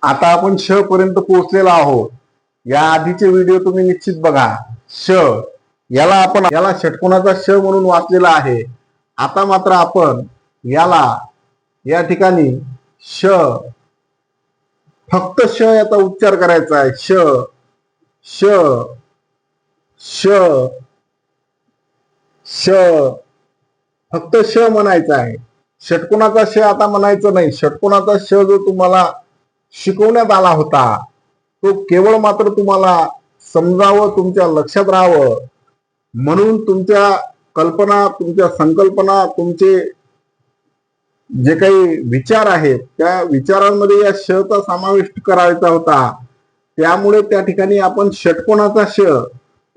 आता आपण श पर्यंत पोहोचलेलो आहोत. या आधीचे व्हिडिओ तुम्ही निश्चित बघा. श याला षटकोनाचा श म्हणून वाचलेला आहे. आता मात्र आपण याला या ठिकाणी श, फक्त श याचा उच्चार करायचा आहे. श श श श फक्त श म्हणायचं आहे. षटकोनाचा श आता म्हणायचं नाही. षटकोनाचा श जो तुम्हाला शिकवण्यात आला होता तो केवळ मात्र तुम्हाला समजावं, तुमच्या लक्षात राहावं म्हणून तुमच्या कल्पना, तुमच्या संकल्पना, तुमचे जे काही विचार आहेत त्या विचारांमध्ये या शचा समावेश करायचा होता. त्यामुळे त्या ठिकाणी आपण षटकोनाचा श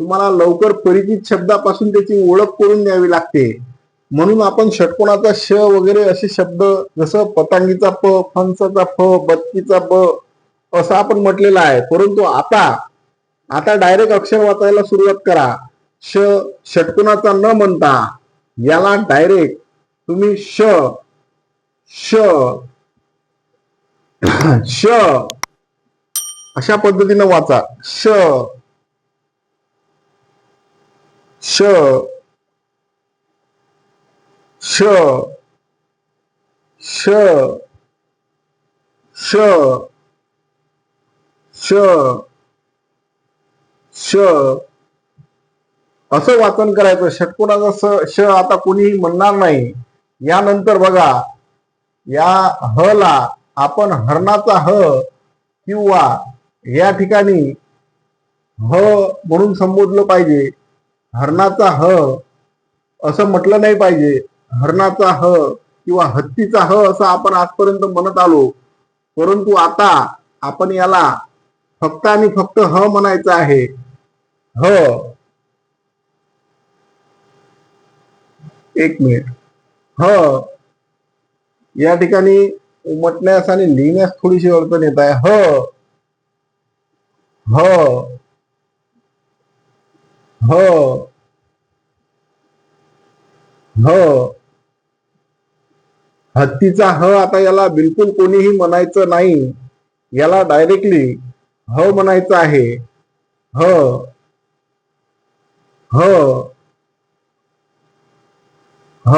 तुम्हाला लवकर परिचित शब्दापासून त्याची ओळख करून द्यावी लागते. म्हणून आपण षटकोनाचा श वगैरे असे शब्द जसं पतंगीचा प, फणसाचा फ, बत्तीचा ब असं आपण म्हटलेलं आहे. परंतु आता डायरेक्ट अक्षर वाचायला सुरुवात करा. श षटकोनाचा न म्हणता याला डायरेक्ट तुम्ही श श श अशा पद्धतीने वाचा. श श श श श श श असं वाचन करायचं. षटकोनाचा श आता कोणीही म्हणणार नाही. यानंतर बघा, या ह ला आपण हरणाचा ह किंवा या ठिकाणी ह म्हणून संबोधलं पाहिजे. हरणाचा ह असं म्हटलं नाही पाहिजे. हरणाचा ह किंवा हत्तीचा ह असं आपण आजपर्यंत म्हणत आलो. परंतु आता आपण याला फक्त आणि फक्त ह म्हणायचं आहे. ह, एक मिनिट. ह या ठिकाणी उमटण्यास आणि लिहिण्यास थोडीशी अडचण येत आहे. ह ह ह ह हत्तीचा ह आता याला बिलकुल कोणीही म्हणायचं नाही. याला डायरेक्टली ह म्हणायचं आहे. ह ह ह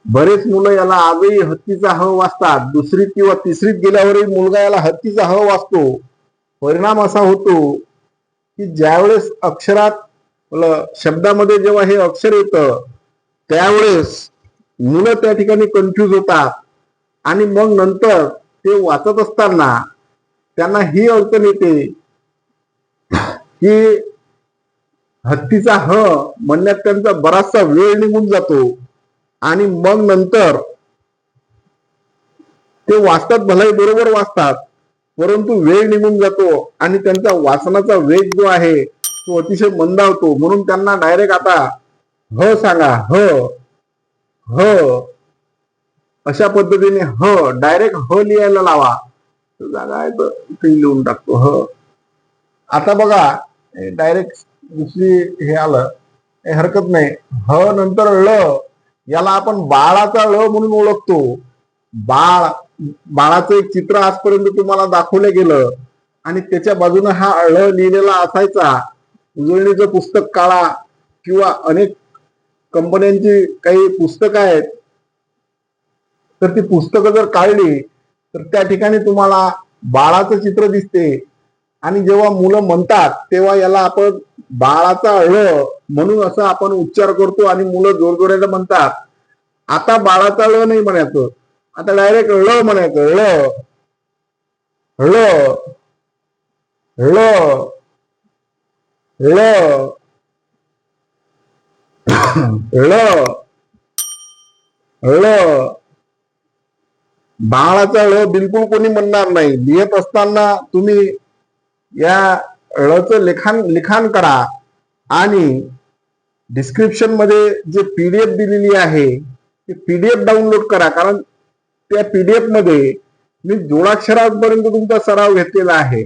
बरेच मुलं याला आजही हत्तीचा ह वाचतात. दुसरीत किंवा तिसरीत गेल्यावरही मुलगा याला हत्तीचा ह वाचतो. परिणाम असा होतो की ज्यावेळेस अक्षरात शब्दामध्ये जेव्हा हे अक्षर येतं त्यावेळेस मुलं त्या ठिकाणी कन्फ्यूज होतात आणि मग नंतर ते वाचत असताना त्यांना ही अडचण येते की हत्तीचा ह म्हणण्यात त्यांचा बराचसा वेळ निघून जातो आणि मग नंतर ते वाचतात, भलाई बरोबर वाचतात, परंतु वेळ निघून जातो आणि त्यांचा वाचनाचा वेग जो आहे तो अतिशय मंदावतो. म्हणून त्यांना डायरेक्ट आता ह सांगा. ह ह अशा पद्धतीने ह डायरेक्ट ह लिहायला लावा. जागा आहे तर इथे लिहून टाकतो ह. आता बघा डायरेक्ट दुसरी हे आलं, हरकत नाही. ह नंतर ळ, याला आपण बाळाचा ळ म्हणून ओळखतो. बाळाचं एक चित्र आजपर्यंत तुम्हाला दाखवलं गेलं आणि त्याच्या बाजूने हा ळ लिहिलेला असायचा. उजळणीचं पुस्तक काढा किंवा अनेक कंपन्यांची काही पुस्तकं आहेत तर ती पुस्तकं जर काढली तर त्या ठिकाणी तुम्हाला बाळाचं चित्र दिसते आणि जेव्हा मुलं म्हणतात तेव्हा याला आपण बाळाचा ळ म्हणून असं आपण उच्चार करतो आणि मुलं जोरजोराने म्हणतात. आता बाळाचा ळ नाही म्हणायचं, आता डायरेक्ट ळ म्हणायचं. ळ ळ ळ ळ ळ ळ बाळाचा ळ बिलकुल कोणी म्हणणार नाही. लिहित असताना तुम्ही या ळचं लिखाण करा आणि डिस्क्रिप्शन मध्ये जे पीडीएफ दिलेली आहे ते पीडीएफ डाउनलोड करा. कारण त्या पीडीएफ मध्ये मी जोडाक्षरांपर्यंत तुमचा सराव घेतलेला आहे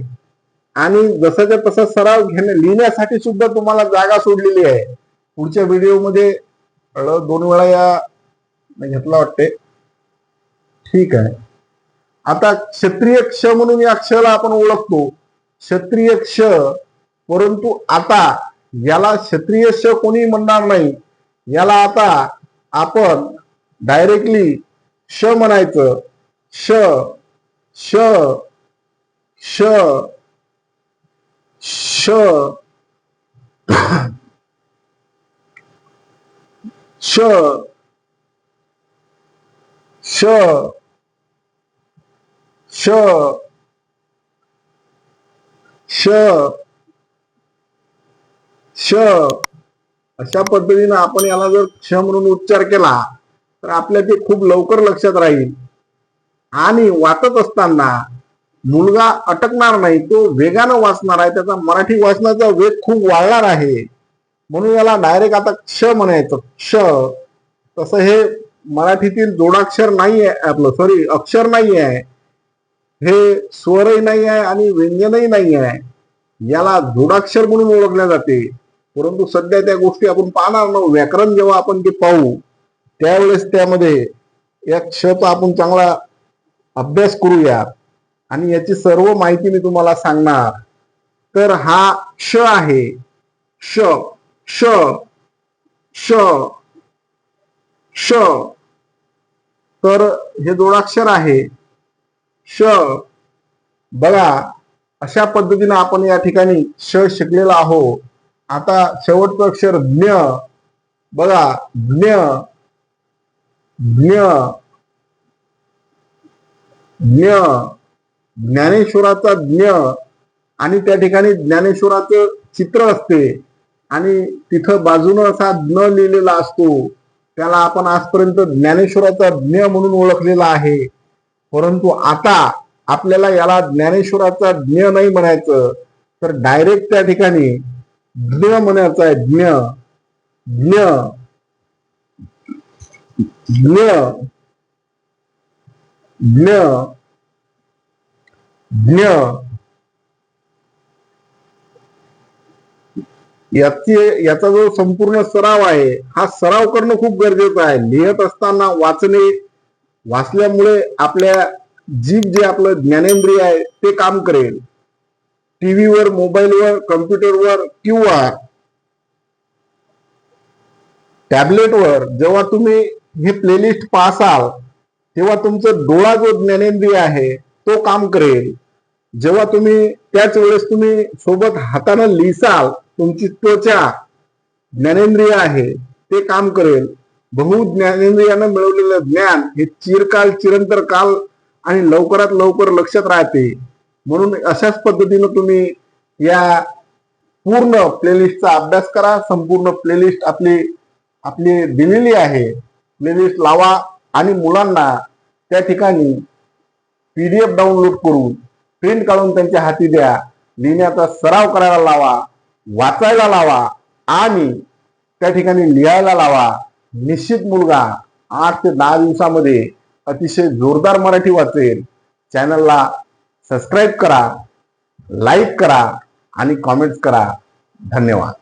आणि जसाच्या तसा सराव लिहिण्यासाठी सुद्धा तुम्हाला जागा सोडलेली आहे. पुढच्या व्हिडिओमध्ये ळ 2 वेळा या घेतला वाटते. ठीक आहे. आता क्षत्रिय क्ष म्हणून या क्षला आपण ओळखतो, क्षत्रिय क्ष. परंतु आता याला क्षत्रिय क्ष कोणी म्हणणार नाही, याला आता आपण डायरेक्टली श म्हणायचं. श श श श श श श श श अशा पद्धतीने आपण याला जर क्ष म्हणून उच्चार केला तर आपल्या ते खूप लवकर लक्षात राहील आणि वाचत असताना मुलगा अटकणार नाही, तो वेगानं वाचणार आहे, त्याचा मराठी वाचनाचा वेग खूप वाढणार आहे. म्हणून याला डायरेक्ट आता क्ष म्हणायचं, क्ष. तसं हे मराठीतील जोडाक्षर नाही आहे आपलं, सॉरी अक्षर नाही आहे, हे स्वरही नाही आहे आणि व्यंजनही नाही आहे, याला जोडाक्षर म्हणून ओळखले जाते. परंतु सध्या त्या गोष्टी आपण पाहणार नाही. व्याकरण जेव्हा आपण ते पाहू त्यावेळेस त्यामध्ये या क्षचा आपण चांगला अभ्यास करूया आणि याची सर्व माहिती मी तुम्हाला सांगणार. तर हा क्ष आहे, श श श श. तर हे जोडाक्षर आहे श. बघा अशा पद्धतीने आपण या ठिकाणी श शिकलेला आहोत. आता शेवटचं अक्षर ज्ञ. बघा ज्ञ ज्ञ ज्ञ. ज्ञानेश्वराचा ज्ञ आणि त्या ठिकाणी ज्ञानेश्वराचं चित्र असते आणि तिथं बाजूनं असा ज्ञ लिहिलेला असतो. त्याला आपण आजपर्यंत ज्ञानेश्वराचा ज्ञ म्हणून ओळखलेला आहे. परंतु आता आपल्याला याला ज्ञानेश्वराचा ज्ञ नाही म्हणायचं, तर डायरेक्ट त्या ठिकाणी ज्ञ म्हणायचं आहे. ज्ञ ज्ञ ज्ञ ज्ञ ज्ञ. याचा जो संपूर्ण सराव आहे, हा सराव करणं खूप गरजेचं आहे. लिहित असताना वाचल्यामुळे आपल्या जीभ जे आपलं ज्ञानेंद्रिय आहे ते काम करेल. टीव्हीवर, मोबाईलवर, कम्प्युटरवर किंवा टॅबलेटवर जेव्हा तुम्ही हे प्लेलिस्ट पाहसाल तेव्हा तुमचं डोळा जो ज्ञानेंद्रिय आहे तो काम करेल. जेव्हा तुम्ही त्याच वेळेस तुम्ही सोबत हाताने लिहिसाल, तुमची त्वचा ज्ञानेंद्रिय आहे ते काम करेल. बहु ज्ञानेंद्रियानं मिळवलेलं ज्ञान हे चिरकाल, चिरंतर काल आणि लवकरात लवकर लक्षात राहते. म्हणून अशाच पद्धतीनं तुम्ही या पूर्ण प्लेलिस्टचा अभ्यास करा. संपूर्ण प्लेलिस्ट आपली दिलेली आहे. प्लेलिस्ट लावा आणि मुलांना त्या ठिकाणी PDF डाउनलोड करून प्रिंट काढून त्यांच्या हाती द्या. लिहिण्याचा सराव करायला लावा, वाचायला लावा आणि त्या ठिकाणी लिहायला लावा. निश्चित मुलगा 8 ते 10 दिवसामध्ये अतिशय जोरदार मराठी वाचेल. चॅनलला सबस्क्राईब करा, लाईक करा आणि कॉमेंट्स करा. धन्यवाद.